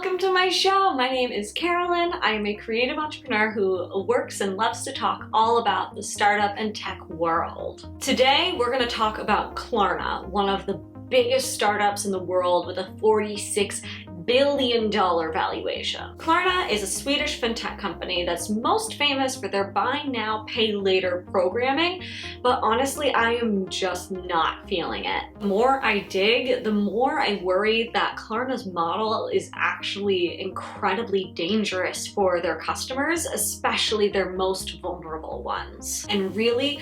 welcome to my show. My name is Carolyn. I am a creative entrepreneur who works and loves to talk all about the startup and tech world. Today, we're going to talk about Klarna, one of the biggest startups in the world with a $46 billion valuation. Klarna is a Swedish fintech company that's most famous for their buy now, pay later programming, but honestly, I am just not feeling it. The more I dig, the more I worry that Klarna's model is actually incredibly dangerous for their customers, especially their most vulnerable ones. And really,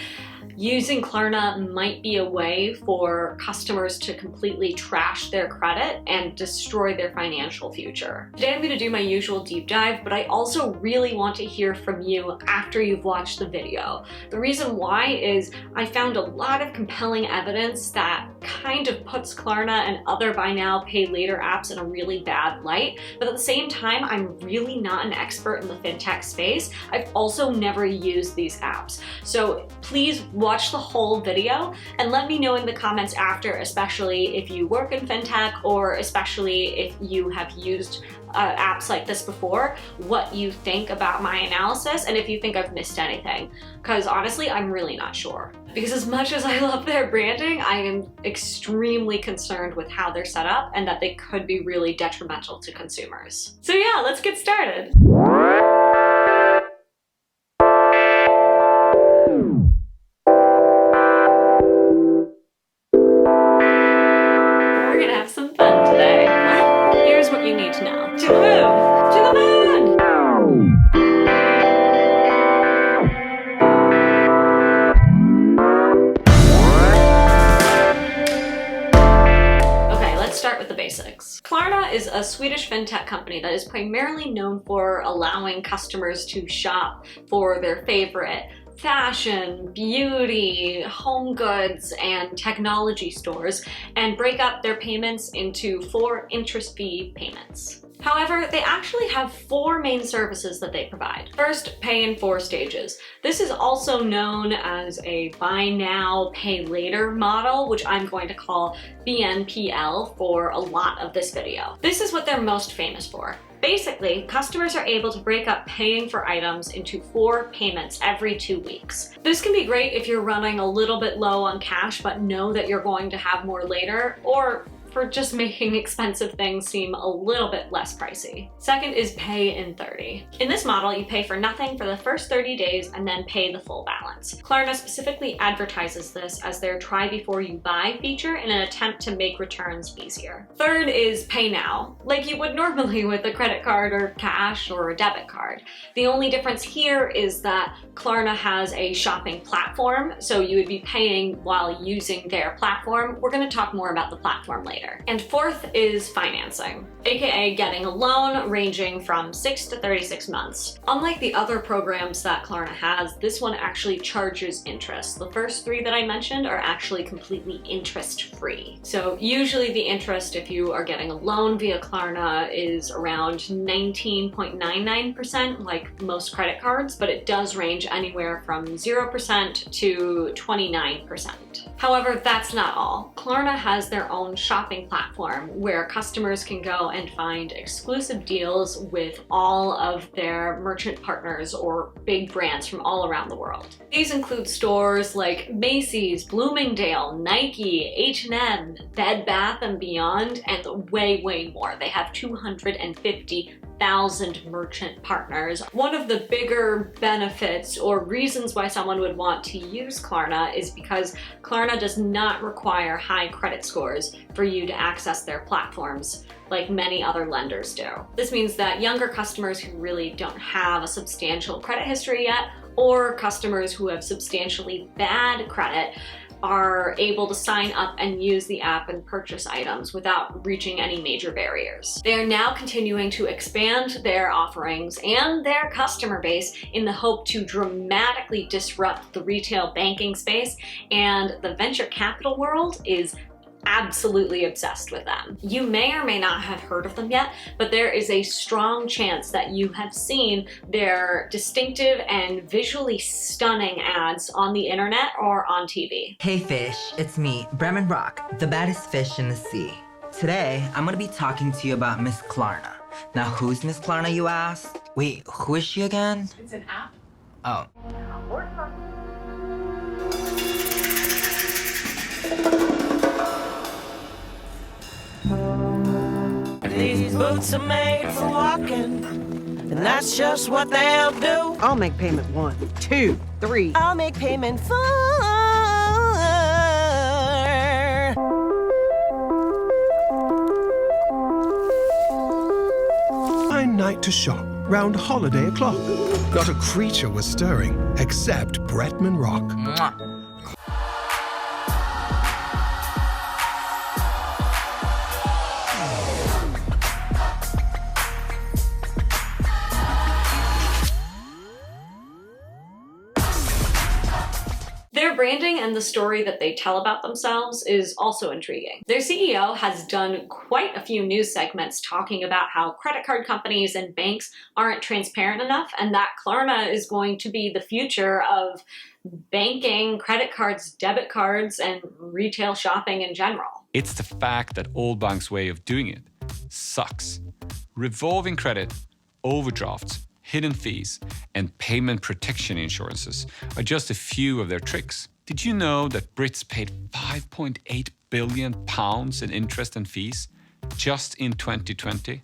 using Klarna might be a way for customers to completely trash their credit and destroy their financial future. Today I'm going to do my usual deep dive, but I also really want to hear from you after you've watched the video. The reason why is I found a lot of compelling evidence that kind of puts Klarna and other buy now, pay later apps in a really bad light, but at the same time, I'm really not an expert in the fintech space. I've also never used these apps. So please watch the whole video and let me know in the comments after, especially if you work in fintech or especially if you have used apps like this before, what you think about my analysis and if you think I've missed anything. Because honestly, I'm really not sure. Because as much as I love their branding, I am extremely concerned with how they're set up and that they could be really detrimental to consumers. So yeah, let's get started. We're gonna have some fun today. What? Here's what you need to know. To the moon! To the moon! Okay, let's start with the basics. Klarna is a Swedish fintech company that is primarily known for allowing customers to shop for their favorite fashion, beauty, home goods, and technology stores and break up their payments into 4 interest-free payments. However, they actually have 4 main services that they provide. First, pay in 4 stages. This is also known as a buy now, pay later model, which I'm going to call BNPL for a lot of this video. This is what they're most famous for. Basically, customers are able to break up paying for items into 4 payments every 2 weeks. This can be great if you're running a little bit low on cash but know that you're going to have more later, or for just making expensive things seem a little bit less pricey. Second is pay in 30. In this model, you pay for nothing for the first 30 days and then pay the full balance. Klarna specifically advertises this as their try before you buy feature in an attempt to make returns easier. Third is pay now, like you would normally with a credit card or cash or a debit card. The only difference here is that Klarna has a shopping platform, so you would be paying while using their platform. We're going to talk more about the platform later. And fourth is financing, aka getting a loan ranging from 6 to 36 months. Unlike the other programs that Klarna has, this one actually charges interest. The first 3 that I mentioned are actually completely interest-free. So usually the interest if you are getting a loan via Klarna is around 19.99% like most credit cards, but it does range anywhere from 0% to 29%. However, that's not all. Klarna has their own shopping platform where customers can go and find exclusive deals with all of their merchant partners or big brands from all around the world. These include stores like Macy's, Bloomingdale, Nike, H&M, Bed Bath & Beyond, and way more. They have 250,000 merchant partners. One of the bigger benefits or reasons why someone would want to use Klarna is because Klarna does not require high credit scores for you to access their platforms like many other lenders do. This means that younger customers who really don't have a substantial credit history yet, or customers who have substantially bad credit, are able to sign up and use the app and purchase items without reaching any major barriers. They are now continuing to expand their offerings and their customer base in the hope to dramatically disrupt the retail banking space, and the venture capital world is absolutely obsessed with them. You may or may not have heard of them yet, but there is a strong chance that you have seen their distinctive and visually stunning ads on the internet or on TV. Hey fish, it's me, Bremen Rock, the baddest fish in the sea. Today, I'm gonna be talking to you about Miss Klarna, Now who's Miss Klarna, you ask? Wait, who is she again? It's an app. Oh. These boots are made for walking, and that's just what they'll do. I'll make payment 1, 2, 3. I'll make payment 4. Fine night to shop, round holiday o'clock. Not a creature was stirring, except Bretman Rock. Mwah. Their branding and the story that they tell about themselves is also intriguing. Their CEO has done quite a few news segments talking about how credit card companies and banks aren't transparent enough, and that Klarna is going to be the future of banking, credit cards, debit cards, and retail shopping in general. It's the fact that old banks' way of doing it sucks. Revolving credit, overdrafts, hidden fees, and payment protection insurances are just a few of their tricks. Did you know that Brits paid £5.8 billion in interest and fees just in 2020?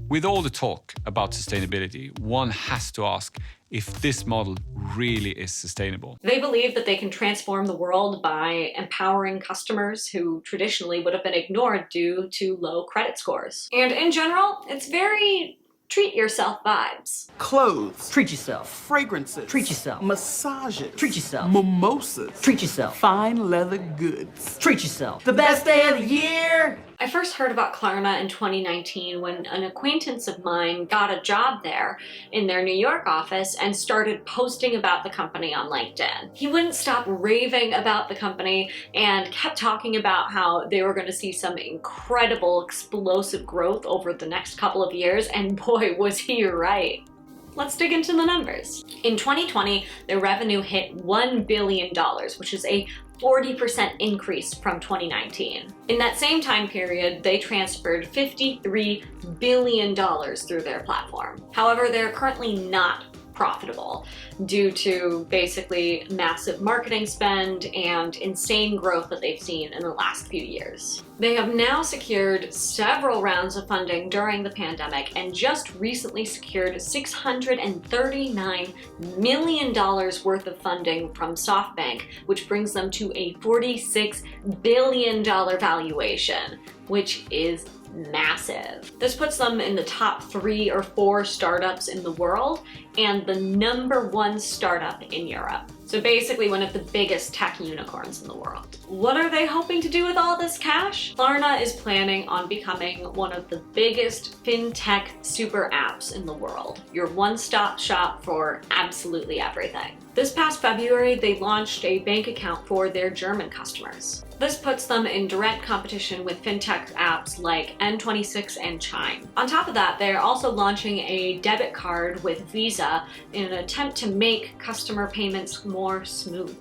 With all the talk about sustainability, one has to ask if this model really is sustainable. They believe that they can transform the world by empowering customers who traditionally would have been ignored due to low credit scores. And in general, it's very treat yourself vibes. Clothes. Treat yourself. Fragrances. Treat yourself. Massages. Treat yourself. Mimosas. Treat yourself. Fine leather goods. Treat yourself. The best day of the year! I first heard about Klarna in 2019 when an acquaintance of mine got a job there in their New York office and started posting about the company on LinkedIn. He wouldn't stop raving about the company and kept talking about how they were going to see some incredible explosive growth over the next couple of years, and boy, was he right. Let's dig into the numbers. In 2020, their revenue hit $1 billion, which is a 40% increase from 2019. In that same time period, they transferred $53 billion through their platform. However, they're currently not profitable due to basically massive marketing spend and insane growth that they've seen in the last few years. They have now secured several rounds of funding during the pandemic and just recently secured $639 million worth of funding from SoftBank, which brings them to a $46 billion valuation, which is massive. This puts them in the top 3 or 4 startups in the world and the #1 startup in Europe. So basically one of the biggest tech unicorns in the world. What are they hoping to do with all this cash? Klarna is planning on becoming one of the biggest fintech super apps in the world. Your one-stop shop for absolutely everything. This past February, they launched a bank account for their German customers. This puts them in direct competition with fintech apps like N26 and Chime. On top of that, they're also launching a debit card with Visa in an attempt to make customer payments more smooth.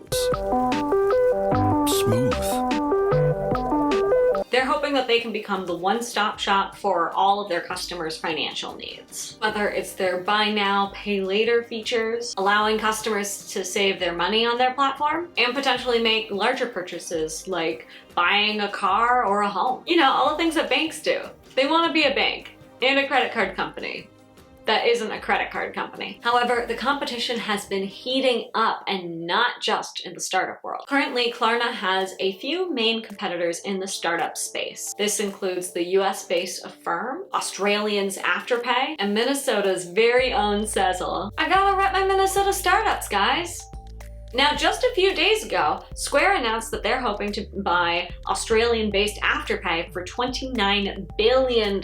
Smooth. They're hoping that they can become the one-stop shop for all of their customers' financial needs. Whether it's their buy now, pay later features, allowing customers to save their money on their platform, and potentially make larger purchases like buying a car or a home. You know, all the things that banks do. They want to be a bank and a credit card company that isn't a credit card company. However, the competition has been heating up, and not just in the startup world. Currently, Klarna has a few main competitors in the startup space. This includes the US-based Affirm, Australians Afterpay, and Minnesota's very own Sezzle. I gotta rep my Minnesota startups, guys. Now, just a few days ago, Square announced that they're hoping to buy Australian-based Afterpay for $29 billion.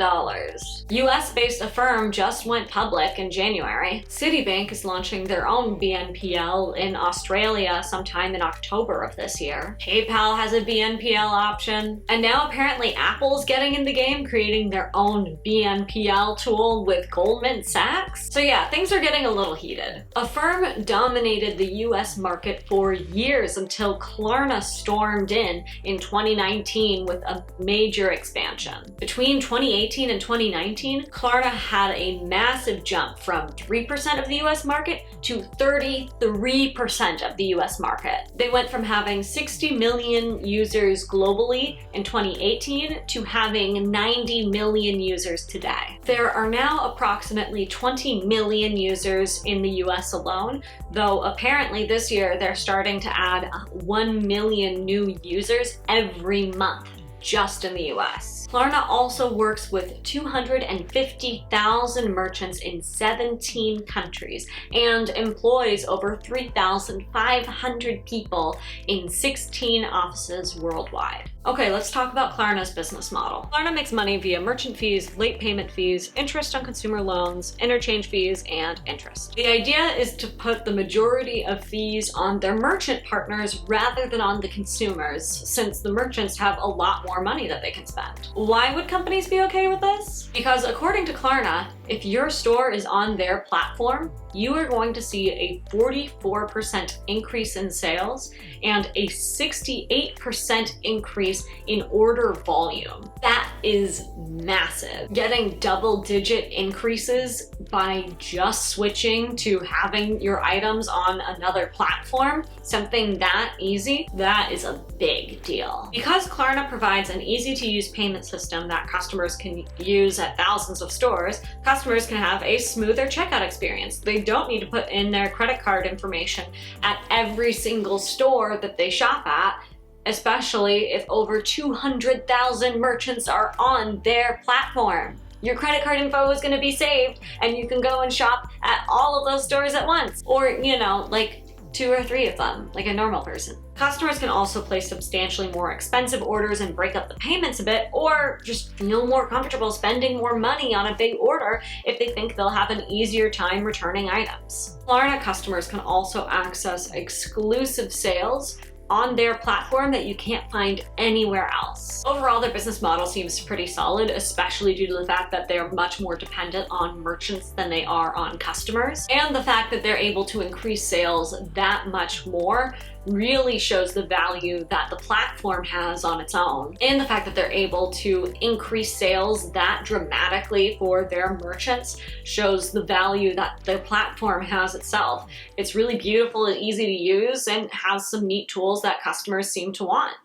US-based Affirm just went public in January. Citibank is launching their own BNPL in Australia sometime in October of this year. PayPal has a BNPL option. And now apparently Apple's getting in the game, creating their own BNPL tool with Goldman Sachs. So yeah, things are getting a little heated. Affirm dominated the US market market for years until Klarna stormed in 2019 with a major expansion. Between 2018 and 2019, Klarna had a massive jump from 3% of the US market to 33% of the US market. They went from having 60 million users globally in 2018 to having 90 million users today. There are now approximately 20 million users in the US alone, though apparently this year they're starting to add 1 million new users every month just in the US. Klarna also works with 250,000 merchants in 17 countries and employs over 3,500 people in 16 offices worldwide. Okay, let's talk about Klarna's business model. Klarna makes money via merchant fees, late payment fees, interest on consumer loans, interchange fees, and interest. The idea is to put the majority of fees on their merchant partners rather than on the consumers, since the merchants have a lot more money that they can spend. Why would companies be okay with this? Because according to Klarna, if your store is on their platform, you are going to see a 44% increase in sales and a 68% increase in order volume. That is massive. Getting double-digit increases by just switching to having your items on another platform, something that easy, that is a big deal. Because Klarna provides an easy-to-use payment system that customers can use at thousands of stores, customers can have a smoother checkout experience. They don't need to put in their credit card information at every single store that they shop at, especially if over 200,000 merchants are on their platform. Your credit card info is going to be saved and you can go and shop at all of those stores at once. Or, you know, like 2 or 3 of them, like a normal person. Customers can also place substantially more expensive orders and break up the payments a bit, or just feel more comfortable spending more money on a big order if they think they'll have an easier time returning items. Klarna customers can also access exclusive sales on their platform that you can't find anywhere else. Overall, their business model seems pretty solid, especially due to the fact that they're much more dependent on merchants than they are on customers. And the fact that they're able to increase sales that much more really shows the value that the platform has on its own. And the fact that they're able to increase sales that dramatically for their merchants shows the value that their platform has itself. It's really beautiful and easy to use and has some neat tools that customers seem to want.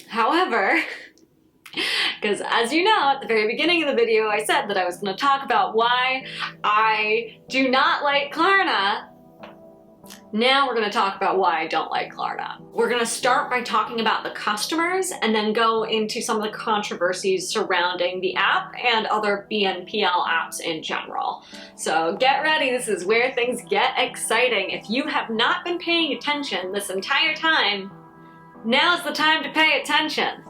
However, because as you know, at the very beginning of the video, I said that I was going to talk about why I do not like Klarna. Now we're going to talk about why I don't like Klarna. We're going to start by talking about the customers and then go into some of the controversies surrounding the app and other BNPL apps in general. So get ready, this is where things get exciting. If you have not been paying attention this entire time, now's the time to pay attention.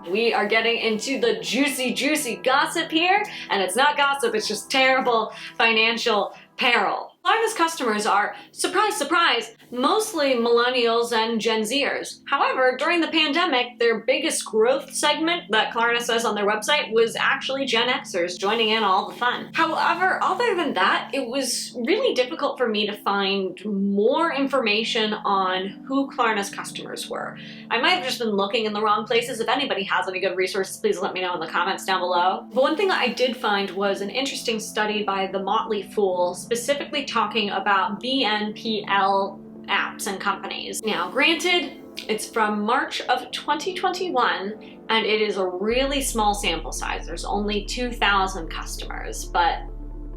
We are getting into the juicy gossip here, and it's not gossip, it's just terrible financial peril. Klarna's customers are, surprise, surprise, mostly millennials and Gen Zers. However, during the pandemic, their biggest growth segment that Klarna says on their website was actually Gen Xers joining in all the fun. However, other than that, it was really difficult for me to find more information on who Klarna's customers were. I might have just been looking in the wrong places. If anybody has any good resources, please let me know in the comments down below. But one thing that I did find was an interesting study by The Motley Fool, specifically talking about BNPL apps and companies. Now, granted, it's from March of 2021, and it is a really small sample size. There's only 2,000 customers, but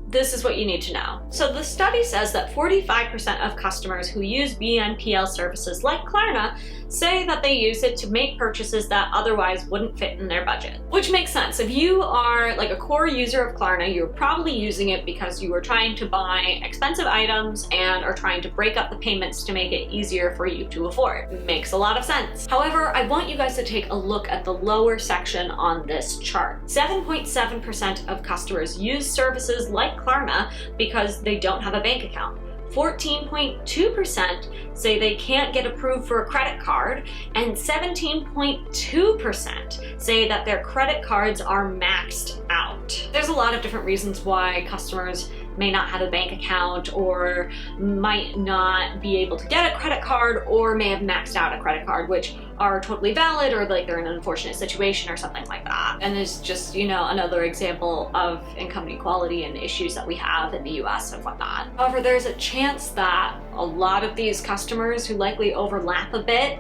this is what you need to know. So the study says that 45% of customers who use BNPL services like Klarna say that they use it to make purchases that otherwise wouldn't fit in their budget. Which makes sense. If you are like a core user of Klarna, you're probably using it because you are trying to buy expensive items and are trying to break up the payments to make it easier for you to afford. Makes a lot of sense. However, I want you guys to take a look at the lower section on this chart. 7.7% of customers use services like Klarna because they don't have a bank account. 14.2% say they can't get approved for a credit card, and 17.2% say that their credit cards are maxed out. account. There's a lot of different reasons why customers may not have a bank account or might not be able to get a credit card or may have maxed out a credit card, which are totally valid, or like they're in an unfortunate situation or something like that. And it's just, you know, another example of income inequality and issues that we have in the US and whatnot. However, there's a chance that a lot of these customers who likely overlap a bit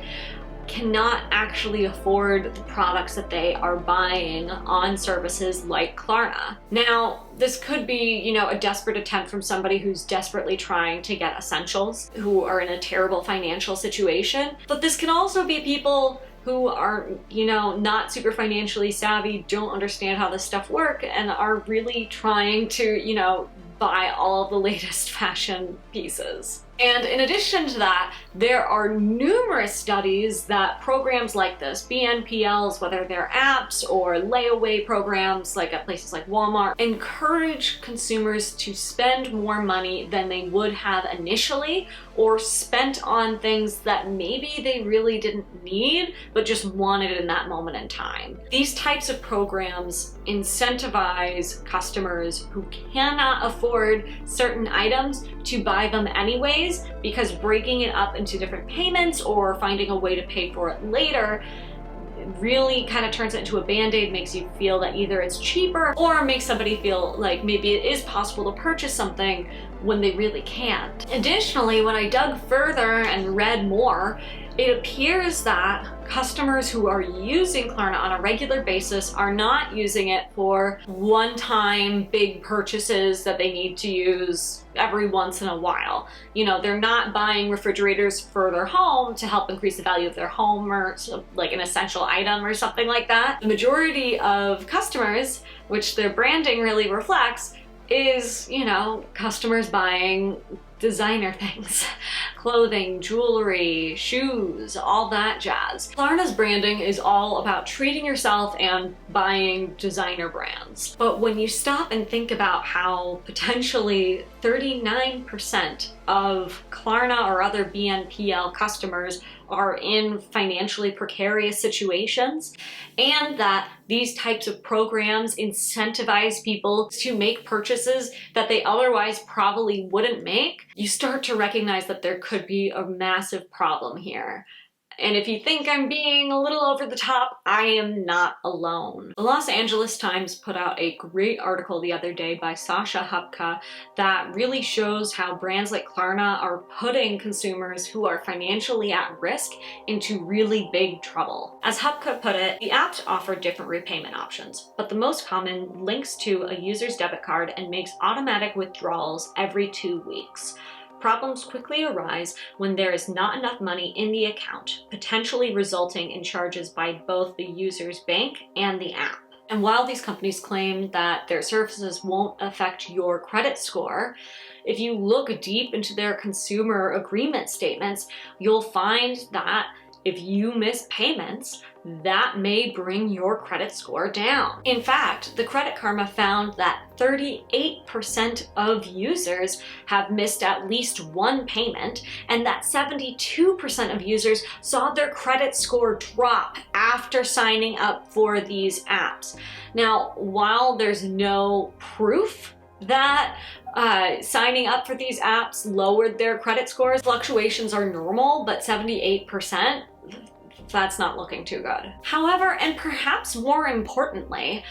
cannot actually afford the products that they are buying on services like Klarna. Now, this could be, you know, a desperate attempt from somebody who's desperately trying to get essentials, who are in a terrible financial situation. But this can also be people who are, you know, not super financially savvy, don't understand how this stuff works, and are really trying to, you know, buy all of the latest fashion pieces. And in addition to that, there are numerous studies that programs like this, BNPLs, whether they're apps or layaway programs like at places like Walmart, encourage consumers to spend more money than they would have initially, or spent on things that maybe they really didn't need, but just wanted in that moment in time. These types of programs incentivize customers who cannot afford certain items to buy them anyways, because breaking it up into different payments or finding a way to pay for it later really kind of turns it into a band-aid, makes you feel that either it's cheaper or makes somebody feel like maybe it is possible to purchase something when they really can't. Additionally, when I dug further and read more, it appears that customers who are using Klarna on a regular basis are not using it for one-time big purchases that they need to use every once in a while. You know, they're not buying refrigerators for their home to help increase the value of their home or like an essential item or something like that. The majority of customers, which their branding really reflects, is, you know, customers buying designer things, clothing, jewelry, shoes, all that jazz. Klarna's branding is all about treating yourself and buying designer brands. But when you stop and think about how potentially 39% of Klarna or other BNPL customers are in financially precarious situations, and that these types of programs incentivize people to make purchases that they otherwise probably wouldn't make, you start to recognize that there could be a massive problem here. And if you think I'm being a little over the top, I am not alone. The Los Angeles Times put out a great article the other day by Sasha Hupka that really shows how brands like Klarna are putting consumers who are financially at risk into really big trouble. As Hupka put it, the apps offer different repayment options, but the most common links to a user's debit card and makes automatic withdrawals every 2 weeks. Problems quickly arise when there is not enough money in the account, potentially resulting in charges by both the user's bank and the app. And while these companies claim that their services won't affect your credit score, if you look deep into their consumer agreement statements, you'll find that if you miss payments, that may bring your credit score down. In fact, the Credit Karma found that 38% of users have missed at least one payment, and that 72% of users saw their credit score drop after signing up for these apps. Now, while there's no proof that signing up for these apps lowered their credit scores, fluctuations are normal, but 78%, that's not looking too good. However, and perhaps more importantly,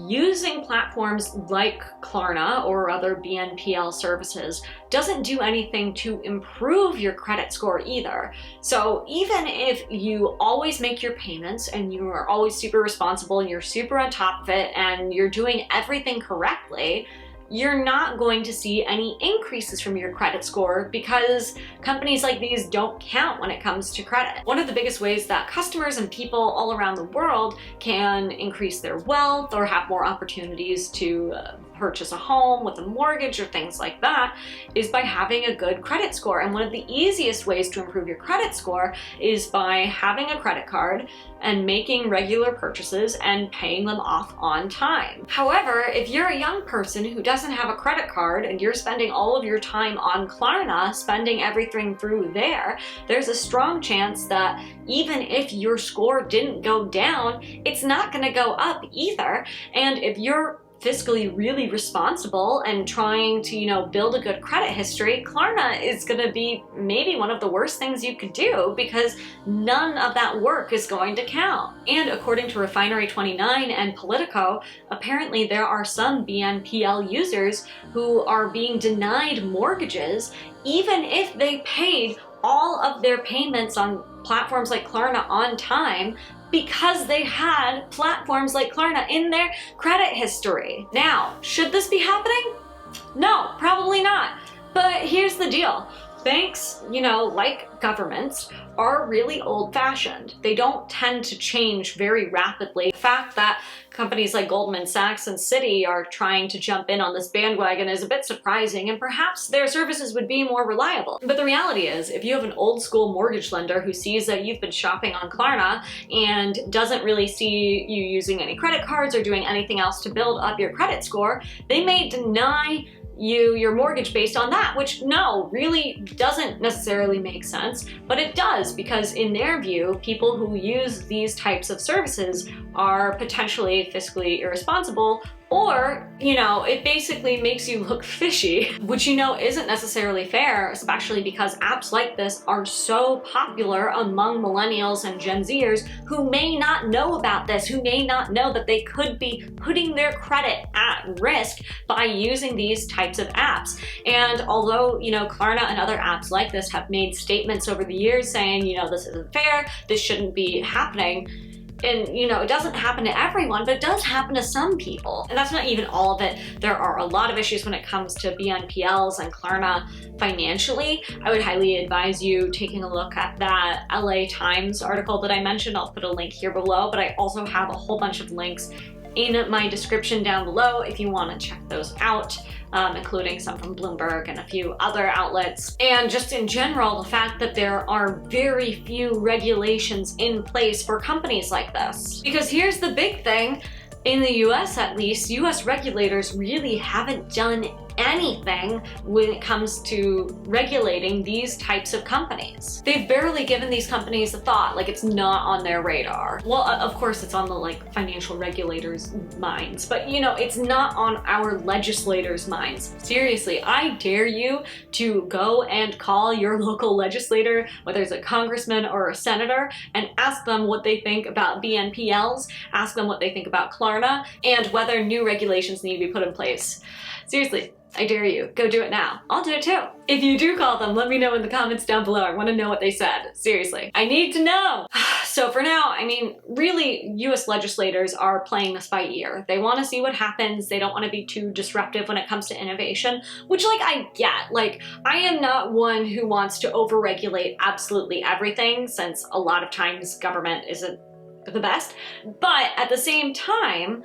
using platforms like Klarna or other BNPL services doesn't do anything to improve your credit score either. So even if you always make your payments and you are always super responsible and you're super on top of it and you're doing everything correctly, you're not going to see any increases from your credit score because companies like these don't count when it comes to credit. One of the biggest ways that customers and people all around the world can increase their wealth or have more opportunities to purchase a home with a mortgage or things like that is by having a good credit score. And one of the easiest ways to improve your credit score is by having a credit card and making regular purchases and paying them off on time. However, if you're a young person who doesn't have a credit card and you're spending all of your time on Klarna, spending everything through there, there's a strong chance that even if your score didn't go down, it's not gonna go up either. And if you're fiscally really responsible and trying to, build a good credit history, Klarna is gonna be maybe one of the worst things you could do because none of that work is going to count. And according to Refinery29 and Politico, apparently there are some BNPL users who are being denied mortgages even if they paid all of their payments on platforms like Klarna on time because they had platforms like Klarna in their credit history. Now, should this be happening? No, probably not. But here's the deal. Banks, like governments, are really old-fashioned. They don't tend to change very rapidly. The fact that companies like Goldman Sachs and Citi are trying to jump in on this bandwagon is a bit surprising, and perhaps their services would be more reliable. But the reality is, if you have an old-school mortgage lender who sees that you've been shopping on Klarna and doesn't really see you using any credit cards or doing anything else to build up your credit score, they may deny you your mortgage based on that, which really doesn't necessarily make sense, but it does because in their view, people who use these types of services are potentially fiscally irresponsible, or, it basically makes you look fishy, which isn't necessarily fair, especially because apps like this are so popular among millennials and Gen Zers who may not know about this, who may not know that they could be putting their credit at risk by using these types of apps. And although, Klarna and other apps like this have made statements over the years saying, this isn't fair, this shouldn't be happening, and it doesn't happen to everyone, but it does happen to some people. And that's not even all of it. There are a lot of issues when it comes to BNPLs and Klarna financially. I would highly advise you taking a look at that LA Times article that I mentioned. I'll put a link here below, but I also have a whole bunch of links in my description down below if you want to check those out, including some from Bloomberg and a few other outlets. And just in general, the fact that there are very few regulations in place for companies like this. Because here's the big thing, in the US at least, US regulators really haven't done anything when it comes to regulating these types of companies. They've barely given these companies a thought, like it's not on their radar. Well, of course it's on the financial regulators' minds, but it's not on our legislators' minds. Seriously, I dare you to go and call your local legislator, whether it's a congressman or a senator, and ask them what they think about BNPLs, ask them what they think about Klarna, and whether new regulations need to be put in place. Seriously, I dare you. Go do it now. I'll do it too. If you do call them, let me know in the comments down below. I want to know what they said. Seriously. I need to know. So for now, really, US legislators are playing this by ear. They want to see what happens. They don't want to be too disruptive when it comes to innovation, which I get. I am not one who wants to overregulate absolutely everything, since a lot of times government isn't the best. But at the same time,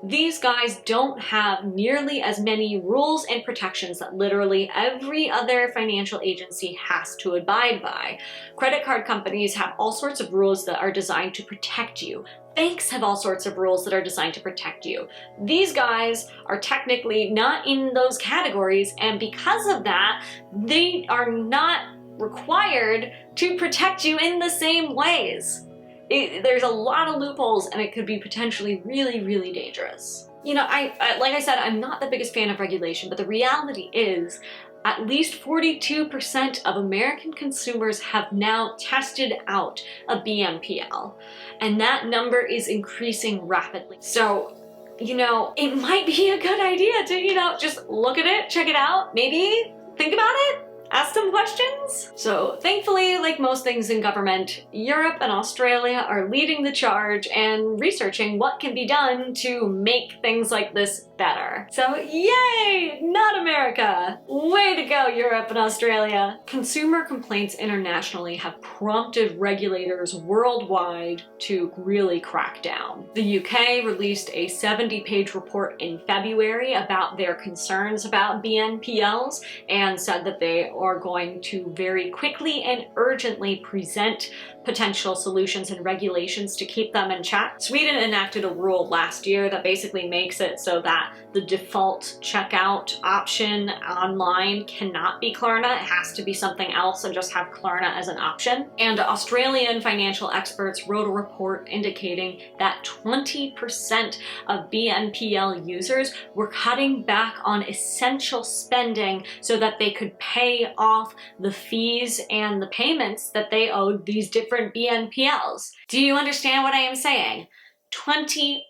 these guys don't have nearly as many rules and protections that literally every other financial agency has to abide by. Credit card companies have all sorts of rules that are designed to protect you. Banks have all sorts of rules that are designed to protect you. These guys are technically not in those categories, and because of that, they are not required to protect you in the same ways. There's a lot of loopholes, and it could be potentially really, really dangerous. Like I said, I'm not the biggest fan of regulation, but the reality is at least 42% of American consumers have now tested out a BNPL, and that number is increasing rapidly. So, it might be a good idea to, just look at it, check it out, maybe think about it, ask some questions. So thankfully, like most things in government, Europe and Australia are leading the charge and researching what can be done to make things like this better. So yay, not America. Way to go, Europe and Australia. Consumer complaints internationally have prompted regulators worldwide to really crack down. The UK released a 70-page report in February about their concerns about BNPLs and said that they are going to very quickly and urgently present potential solutions and regulations to keep them in check. Sweden enacted a rule last year that basically makes it so that the default checkout option online cannot be Klarna. It has to be something else and just have Klarna as an option. And Australian financial experts wrote a report indicating that 20% of BNPL users were cutting back on essential spending so that they could pay off the fees and the payments that they owed these different BNPLs. Do you understand what I am saying? 20%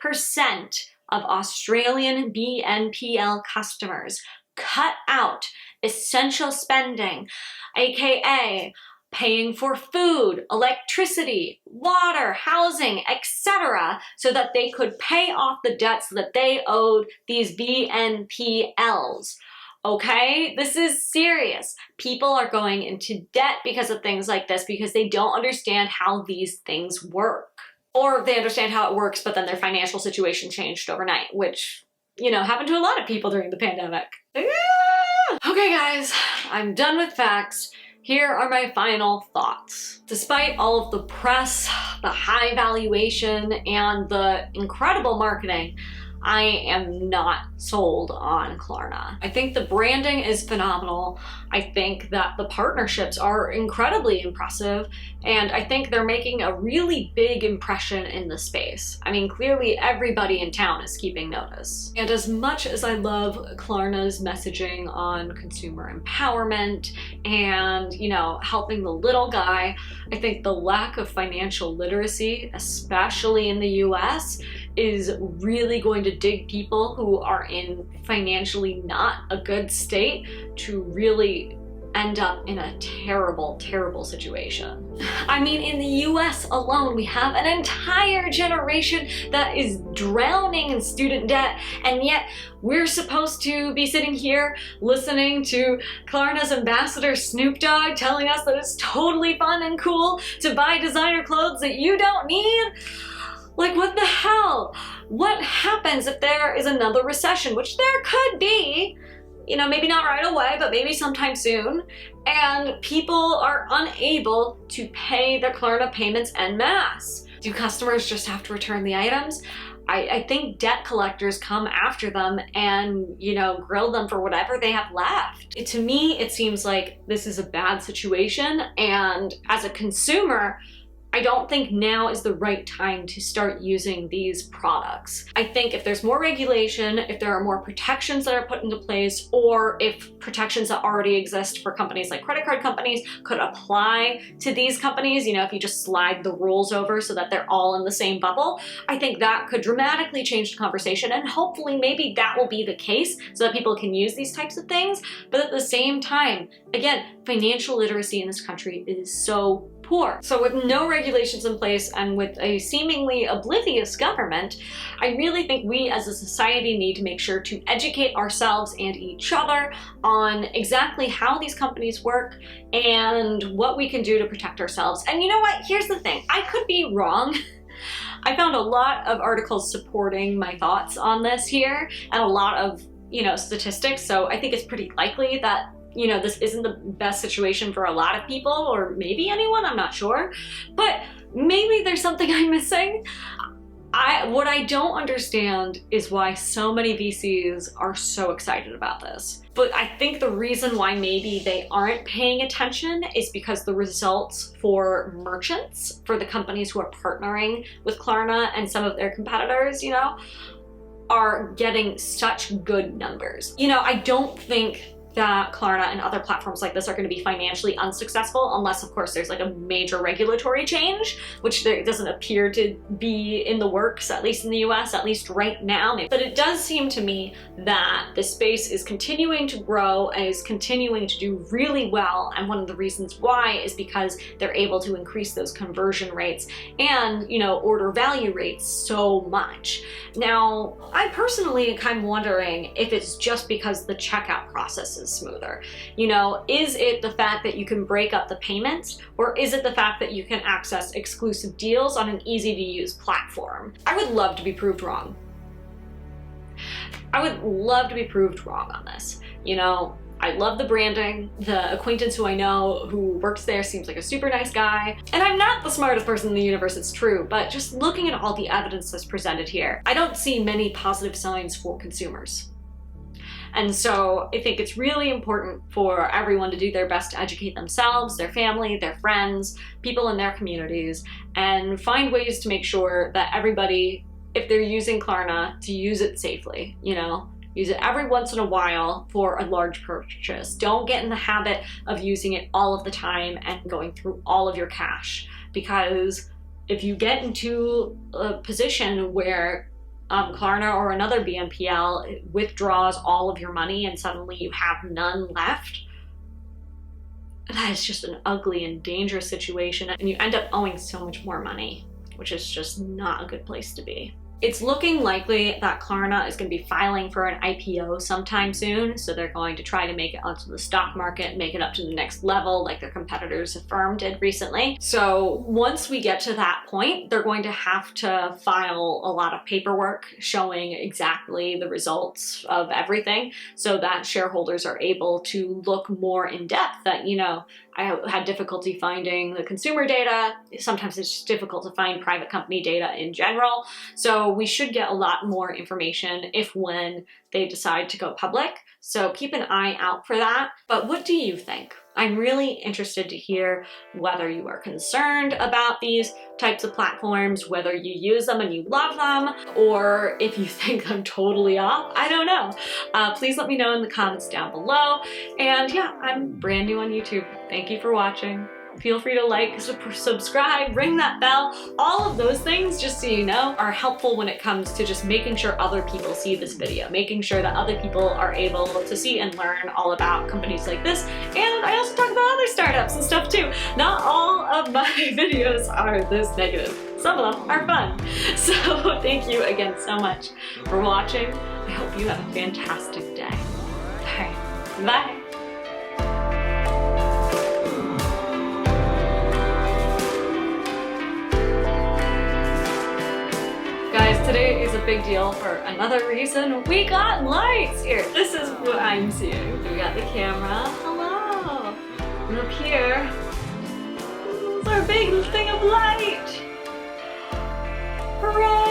of Australian BNPL customers cut out essential spending, aka paying for food, electricity, water, housing, etc., so that they could pay off the debts that they owed these BNPLs. Okay, this is serious. People are going into debt because of things like this because they don't understand how these things work. Or they understand how it works, but then their financial situation changed overnight, which, you know, happened to a lot of people during the pandemic. Okay guys, I'm done with facts. Here are my final thoughts. Despite all of the press, the high valuation, and the incredible marketing, I am not sold on Klarna. I think the branding is phenomenal. I think that the partnerships are incredibly impressive, and I think they're making a really big impression in the space. I mean, clearly everybody in town is keeping notice. And as much as I love Klarna's messaging on consumer empowerment and, you know, helping the little guy, I think the lack of financial literacy, especially in the US, is really going to dig people who are in financially not a good state to really end up in a terrible, terrible situation. I mean, in the US alone, we have an entire generation that is drowning in student debt, and yet we're supposed to be sitting here listening to Klarna's ambassador Snoop Dogg telling us that it's totally fun and cool to buy designer clothes that you don't need? Like, what the hell? What happens if there is another recession, which there could be, you know, maybe not right away, but maybe sometime soon, and people are unable to pay their Klarna payments en masse? Do customers just have to return the items? I think debt collectors come after them and, you know, grill them for whatever they have left. To me, it seems like this is a bad situation, and as a consumer, I don't think now is the right time to start using these products. I think if there's more regulation, if there are more protections that are put into place, or if protections that already exist for companies like credit card companies could apply to these companies, you know, if you just slide the rules over so that they're all in the same bubble, I think that could dramatically change the conversation, and hopefully maybe that will be the case so that people can use these types of things. But at the same time, again, financial literacy in this country is so poor. So with no regulations in place and with a seemingly oblivious government, I really think we as a society need to make sure to educate ourselves and each other on exactly how these companies work and what we can do to protect ourselves. And you know what? Here's the thing. I could be wrong. I found a lot of articles supporting my thoughts on this here and a lot of, you know, statistics. So I think it's pretty likely that, you know, this isn't the best situation for a lot of people, or maybe anyone, I'm not sure, but maybe there's something I'm missing. What I don't understand is why so many VCs are so excited about this. But I think the reason why maybe they aren't paying attention is because the results for merchants, for the companies who are partnering with Klarna and some of their competitors, you know, are getting such good numbers. You know, I don't think that Klarna and other platforms like this are going to be financially unsuccessful unless, of course, there's like a major regulatory change, which there doesn't appear to be in the works, at least in the US, at least right now. But it does seem to me that the space is continuing to grow and is continuing to do really well. And one of the reasons why is because they're able to increase those conversion rates and, you know, order value rates so much. Now, I personally am kind of wondering if it's just because the checkout process is smoother. You know, is it the fact that you can break up the payments, or is it the fact that you can access exclusive deals on an easy to use platform? I would love to be proved wrong. I would love to be proved wrong on this. You know, I love the branding. The acquaintance who I know who works there seems like a super nice guy. And I'm not the smartest person in the universe, it's true, but just looking at all the evidence that's presented here, I don't see many positive signs for consumers. And so I think it's really important for everyone to do their best to educate themselves, their family, their friends, people in their communities, and find ways to make sure that everybody, if they're using Klarna, to use it safely, you know? Use it every once in a while for a large purchase. Don't get in the habit of using it all of the time and going through all of your cash. Because if you get into a position where Klarna or another BNPL withdraws all of your money and suddenly you have none left, that is just an ugly and dangerous situation, and you end up owing so much more money, which is just not a good place to be. It's looking likely that Klarna is going to be filing for an IPO sometime soon, so they're going to try to make it onto the stock market, make it up to the next level like their competitors Affirm did recently. So once we get to that point, they're going to have to file a lot of paperwork showing exactly the results of everything so that shareholders are able to look more in depth that, you know, I had difficulty finding the consumer data. Sometimes it's just difficult to find private company data in general. So we should get a lot more information when they decide to go public. So keep an eye out for that. But what do you think? I'm really interested to hear whether you are concerned about these types of platforms, whether you use them and you love them, or if you think I'm totally off. I don't know. Please let me know in the comments down below. And yeah, I'm brand new on YouTube. Thank you for watching. Feel free to like, subscribe, ring that bell. All of those things, just so you know, are helpful when it comes to just making sure other people see this video, making sure that other people are able to see and learn all about companies like this. And I also talk about other startups and stuff too. Not all of my videos are this negative. Some of them are fun. So thank you again so much for watching. I hope you have a fantastic day. All right, bye. Guys, today is a big deal for another reason. We got lights here. This is what I'm seeing. We got the camera. Hello. And up here, it's our big thing of light. Hooray!